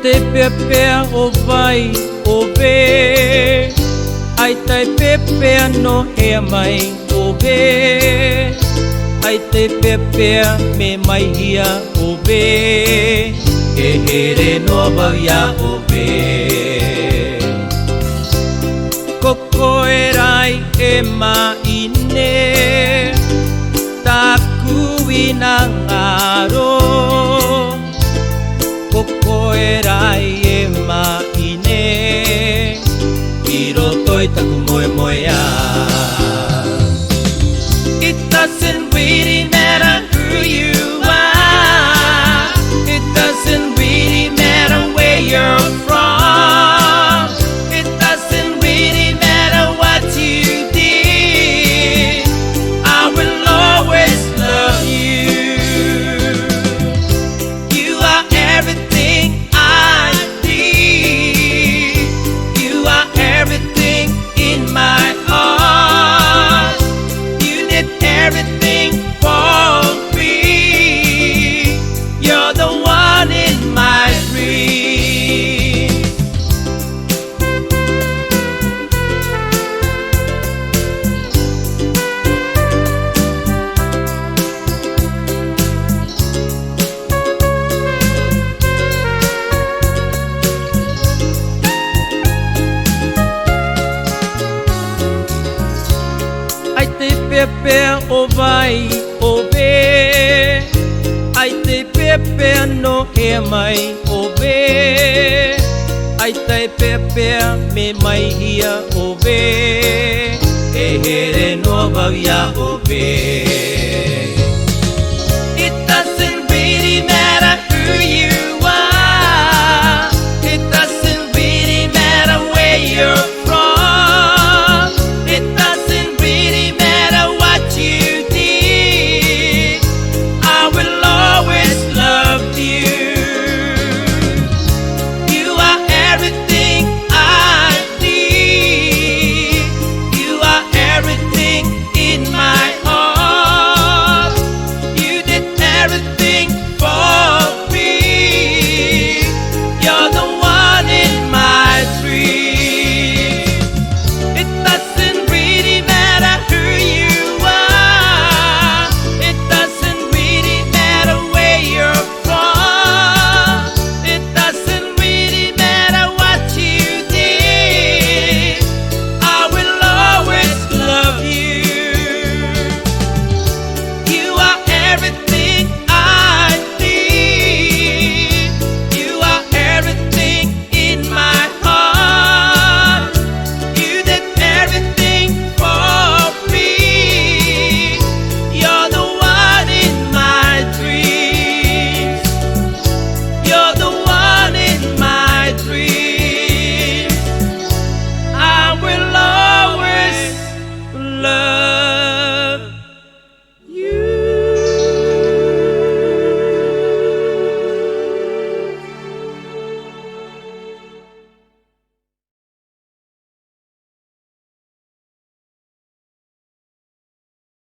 te peapea o vai o ve. Ai tai peapea no hea mai o ve. Ai te peapea me mai hia o ve. E here no vauia o ve. Koko e rai e maine. Taku ina ngaro. Koko e rai e maine. Iro toi taku moe moea. It doesn't really matter who you are. It doesn't really matter where you're from. It doesn't really matter what you did. I will always love you. You are everything I need. You are everything in my heart. You did everything for me. You're the one in my dream. Ai te peapea o vai o ve. Ai te peapea no hea mai o ve. Ai te peapea me mai hia o ve. E here no vauia o ve.